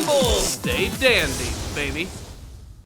Bulls stay dandy, baby.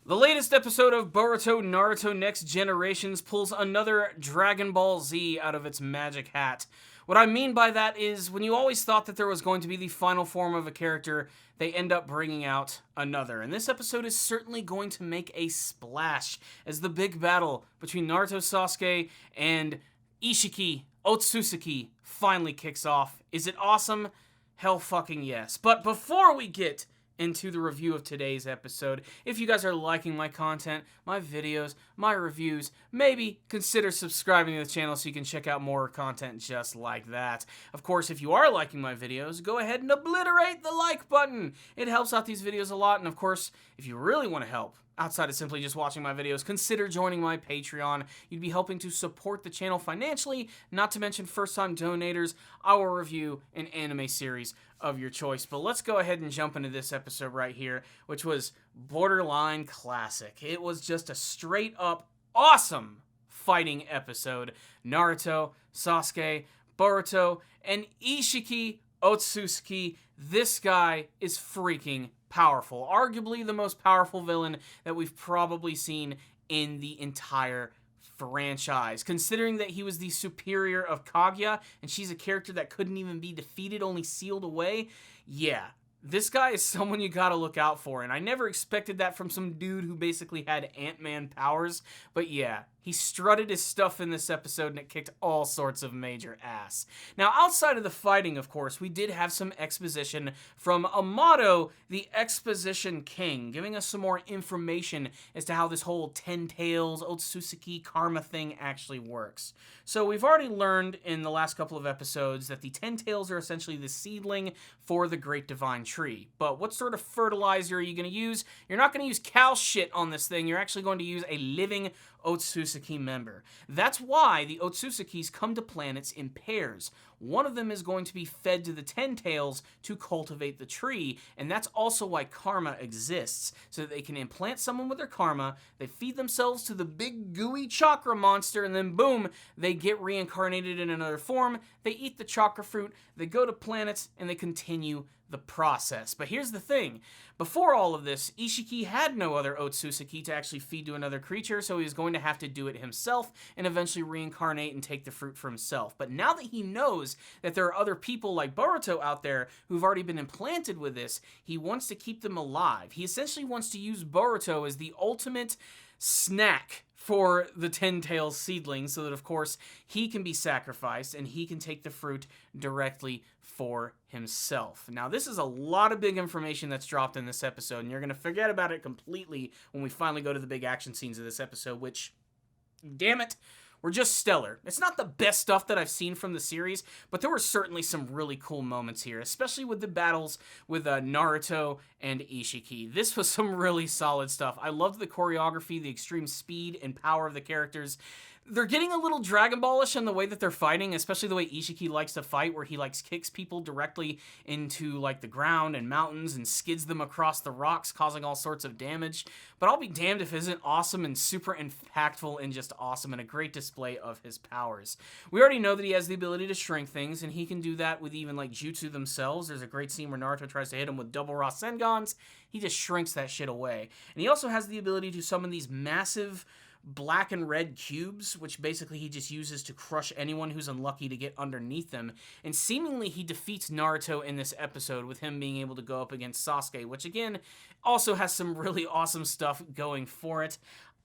The latest episode of Boruto Naruto Next Generations pulls another Dragon Ball Z out of its magic hat. What I mean by that is, when you always thought that there was going to be the final form of a character, they end up bringing out another. And this episode is certainly going to make a splash as the big battle between Naruto Sasuke and Isshiki Otsutsuki finally kicks off. Is it awesome? Hell fucking yes. But before we get into the review of today's episode, if you guys are liking my content, my videos, my reviews, maybe consider subscribing to the channel so you can check out more content just like that. Of course, if you are liking my videos, go ahead and obliterate the like button. It helps out these videos a lot, and of course, if you really want to help, outside of simply just watching my videos, consider joining my Patreon. You'd be helping to support the channel financially, not to mention first-time donators. I will review an anime series of your choice. But let's go ahead and jump into this episode right here, which was borderline classic. It was just a straight-up awesome fighting episode. Naruto, Sasuke, Boruto, and Isshiki Otsutsuki. This guy is freaking powerful. Arguably the most powerful villain that we've probably seen in the entire franchise. Considering that he was the superior of Kaguya, and she's a character that couldn't even be defeated, only sealed away. Yeah, this guy is someone you gotta look out for, and I never expected that from some dude who basically had Ant-Man powers, but yeah, he strutted his stuff in this episode and it kicked all sorts of major ass. Now, outside of the fighting, of course, we did have some exposition from Amato, the Exposition King, giving us some more information as to how this whole Ten Tails, Otsutsuki karma thing actually works. So we've already learned in the last couple of episodes that the Ten Tails are essentially the seedling for the Great Divine Tree. But what sort of fertilizer are you going to use? You're not going to use cow shit on this thing. You're actually going to use a living Otsutsuki member. That's why the Otsutsukis come to planets in pairs. One of them is going to be fed to the Ten Tails to cultivate the tree, and that's also why karma exists, so that they can implant someone with their karma, they feed themselves to the big gooey chakra monster, and then boom, they get reincarnated in another form, they eat the chakra fruit, they go to planets, and they continue the process. But here's the thing. Before all of this, Isshiki had no other Otsutsuki to actually feed to another creature, so he was going to have to do it himself and eventually reincarnate and take the fruit for himself. But now that he knows that there are other people like Boruto out there who've already been implanted with this, he wants to keep them alive. He essentially wants to use Boruto as the ultimate snack for the Ten Tails seedling, so that of course he can be sacrificed and he can take the fruit directly for himself. Now, this is a lot of big information that's dropped in this episode, and you're going to forget about it completely when we finally go to the big action scenes of this episode, which, damn it, were just stellar. It's not the best stuff that I've seen from the series, but there were certainly some really cool moments here, especially with the battles with Naruto and Isshiki. This was some really solid stuff. I loved the choreography, the extreme speed and power of the characters. They're getting a little Dragon Ball-ish in the way that they're fighting, especially the way Isshiki likes to fight, where he kicks people directly into the ground and mountains and skids them across the rocks, causing all sorts of damage. But I'll be damned if it isn't awesome and super impactful and just awesome and a great display of his powers. We already know that he has the ability to shrink things, and he can do that with even jutsu themselves. There's a great scene where Naruto tries to hit him with double Rasengans. He just shrinks that shit away. And he also has the ability to summon these massive black and red cubes, which basically he just uses to crush anyone who's unlucky to get underneath them. And seemingly he defeats Naruto in this episode with him being able to go up against Sasuke, which again also has some really awesome stuff going for it.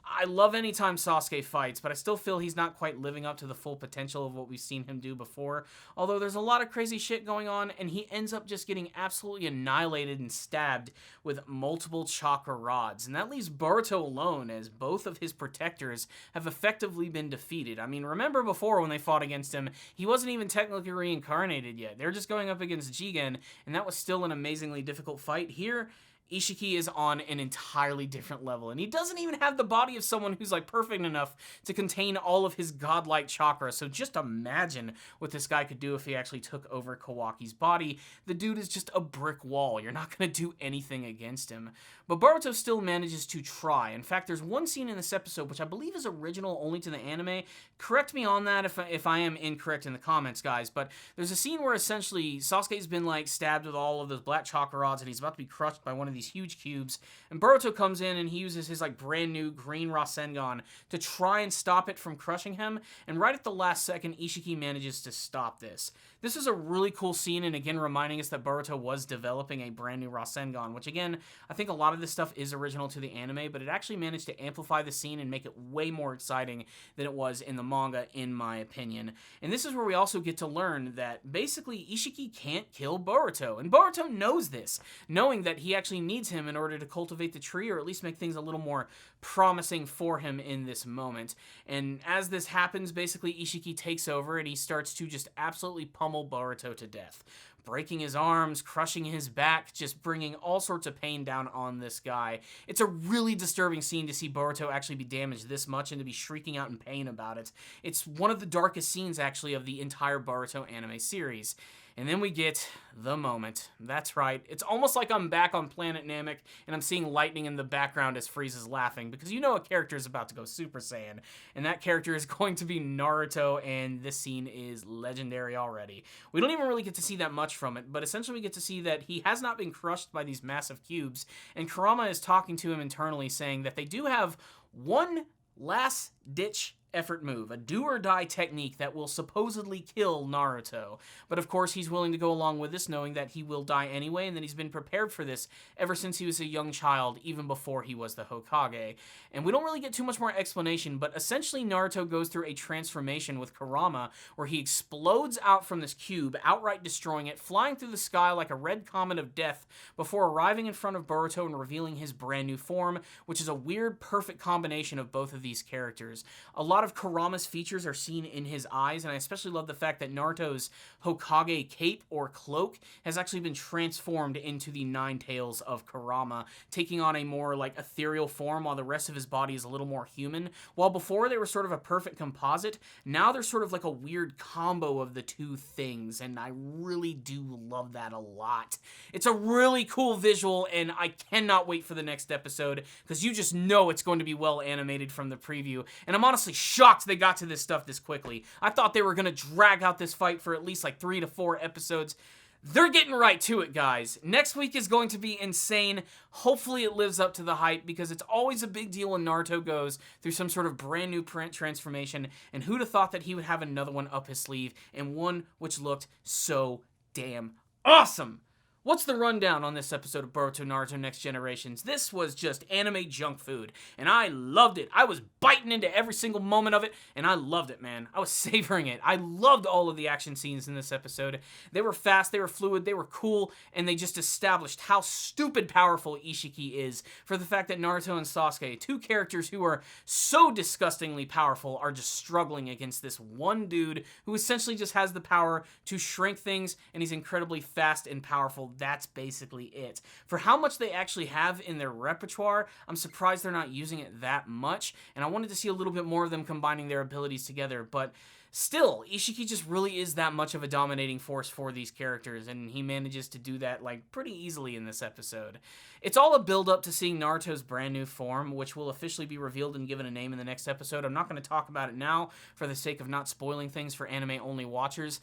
I love any time Sasuke fights, but I still feel he's not quite living up to the full potential of what we've seen him do before. Although there's a lot of crazy shit going on, and he ends up just getting absolutely annihilated and stabbed with multiple chakra rods. And that leaves Boruto alone, as both of his protectors have effectively been defeated. I mean, remember before when they fought against him, he wasn't even technically reincarnated yet. They're just going up against Jigen, and that was still an amazingly difficult fight. Here, Isshiki is on an entirely different level, and he doesn't even have the body of someone who's like perfect enough to contain all of his godlike chakra. So just imagine what this guy could do if he actually took over Kawaki's body. The dude is just a brick wall. You're not going to do anything against him. But Boruto still manages to try. In fact, there's one scene in this episode which I believe is original only to the anime. Correct me on that if I am incorrect in the comments, guys, but there's a scene where essentially Sasuke's been like stabbed with all of those black chakra rods and he's about to be crushed by one of these huge cubes, and Boruto comes in and he uses his like brand new green Rasengan to try and stop it from crushing him, and right at the last second Isshiki manages to stop this. This is a really cool scene, and again reminding us that Boruto was developing a brand new Rasengan, which again, I think a lot of this stuff is original to the anime, but it actually managed to amplify the scene and make it way more exciting than it was in the manga, in my opinion. And this is where we also get to learn that basically Isshiki can't kill Boruto, and Boruto knows this, knowing that he actually needs him in order to cultivate the tree, or at least make things a little more promising for him in this moment. And as this happens, basically Isshiki takes over and he starts to just absolutely pummel Boruto to death, breaking his arms, crushing his back, just bringing all sorts of pain down on this guy. It's a really disturbing scene to see Boruto actually be damaged this much and to be shrieking out in pain about it. It's one of the darkest scenes, actually, of the entire Boruto anime series. And then we get the moment. That's right. It's almost like I'm back on Planet Namek and I'm seeing lightning in the background as Frieza's laughing, because you know a character is about to go Super Saiyan, and that character is going to be Naruto, and this scene is legendary already. We don't even really get to see that much from it, but essentially we get to see that he has not been crushed by these massive cubes, and Kurama is talking to him internally saying that they do have one last-ditch effort move, a do-or-die technique that will supposedly kill Naruto. But of course, he's willing to go along with this, knowing that he will die anyway, and that he's been prepared for this ever since he was a young child, even before he was the Hokage. And we don't really get too much more explanation, but essentially Naruto goes through a transformation with Kurama, where he explodes out from this cube, outright destroying it, flying through the sky like a red comet of death, before arriving in front of Boruto and revealing his brand new form, which is a weird, perfect combination of both of these characters. A lot of Kurama's features are seen in his eyes, and I especially love the fact that Naruto's Hokage cape or cloak has actually been transformed into the nine tails of Kurama, taking on a more like ethereal form while the rest of his body is a little more human. While before they were sort of a perfect composite, now they're sort of like a weird combo of the two things, and I really do love that a lot. It's a really cool visual, and I cannot wait for the next episode, because you just know it's going to be well animated from the preview, and I'm honestly shocked they got to this stuff this quickly. I thought they were going to drag out this fight for at least like 3 to 4 episodes. They're getting right to it, guys. Next week is going to be insane. Hopefully it lives up to the hype, because it's always a big deal when Naruto goes through some sort of brand new transformation, and who'd have thought that he would have another one up his sleeve, and one which looked so damn awesome. What's the rundown on this episode of Boruto Naruto Next Generations? This was just anime junk food, and I loved it. I was biting into every single moment of it, and I loved it, man. I was savoring it. I loved all of the action scenes in this episode. They were fast, they were fluid, they were cool, and they just established how stupid powerful Isshiki is, for the fact that Naruto and Sasuke, two characters who are so disgustingly powerful, are just struggling against this one dude who essentially just has the power to shrink things, and he's incredibly fast and powerful. That's basically it. For how much they actually have in their repertoire, I'm surprised they're not using it that much, and I wanted to see a little bit more of them combining their abilities together, but still, Isshiki just really is that much of a dominating force for these characters, and he manages to do that like pretty easily in this episode. It's all a build-up to seeing Naruto's brand new form, which will officially be revealed and given a name in the next episode. I'm not going to talk about it now for the sake of not spoiling things for anime-only watchers,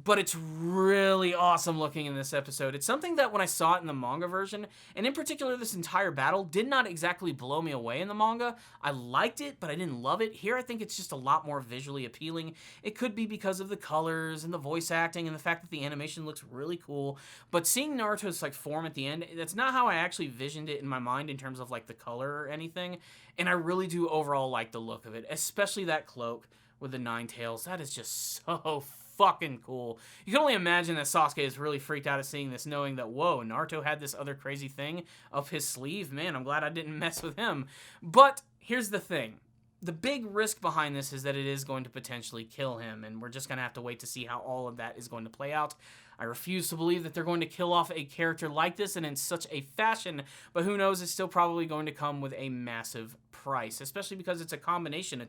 but it's really awesome looking in this episode. It's something that when I saw it in the manga version, and in particular this entire battle, did not exactly blow me away in the manga. I liked it, but I didn't love it. Here I think it's just a lot more visually appealing. It could be because of the colors and the voice acting and the fact that the animation looks really cool, but seeing Naruto's like form at the end, that's not how I actually visioned it in my mind in terms of like the color or anything, and I really do overall like the look of it, especially that cloak with the 9 tails. That is just so fucking cool. You can only imagine that Sasuke is really freaked out at seeing this, knowing that, whoa, Naruto had this other crazy thing up his sleeve. Man, I'm glad I didn't mess with him. But here's the thing. the big risk behind this is that it is going to potentially kill him, and we're just going to have to wait to see how all of that is going to play out. I refuse to believe that they're going to kill off a character like this and in such a fashion, but who knows, it's still probably going to come with a massive price, especially because it's a combination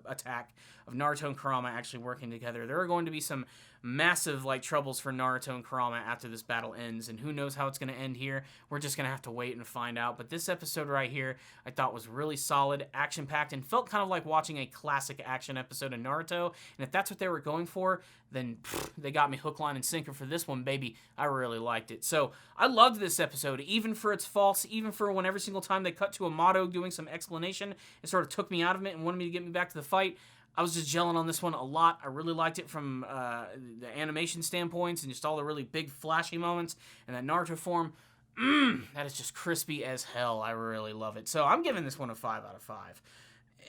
attack of Naruto and Kurama actually working together. There are going to be some massive troubles for Naruto and Kurama after this battle ends, and who knows how it's going to end here. We're just going to have to wait and find out. But this episode right here I thought was really solid, action-packed, and felt kind of like watching a classic action episode of Naruto. And if that's what they were going for, then they got me hook, line, and sinker for this one, baby. I really liked it. So I loved this episode, even for its faults, even for when every single time they cut to Amato doing some explanation, it sort of took me out of it and wanted me to get me back to the fight. I was just gelling on this one a lot. I really liked it from the animation standpoints and just all the really big flashy moments and that Naruto form. That is just crispy as hell. I really love it. So I'm giving this one a 5 out of 5.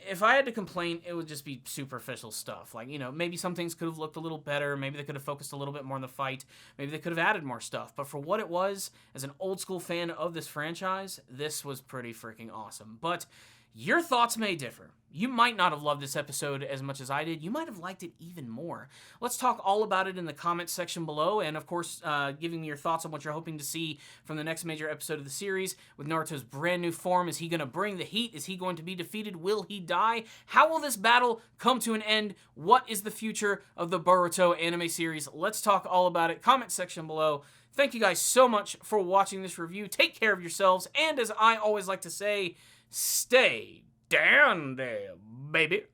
If I had to complain, it would just be superficial stuff. Maybe some things could have looked a little better. Maybe they could have focused a little bit more on the fight. Maybe they could have added more stuff. But for what it was, as an old school fan of this franchise, this was pretty freaking awesome. But your thoughts may differ. You might not have loved this episode as much as I did. You might have liked it even more. Let's talk all about it in the comments section below, and of course, giving me your thoughts on what you're hoping to see from the next major episode of the series with Naruto's brand new form. Is he going to bring the heat? Is he going to be defeated? Will he die? How will this battle come to an end? What is the future of the Boruto anime series? Let's talk all about it. Comment section below. Thank you guys so much for watching this review. Take care of yourselves, and as I always like to say, stay down there, baby.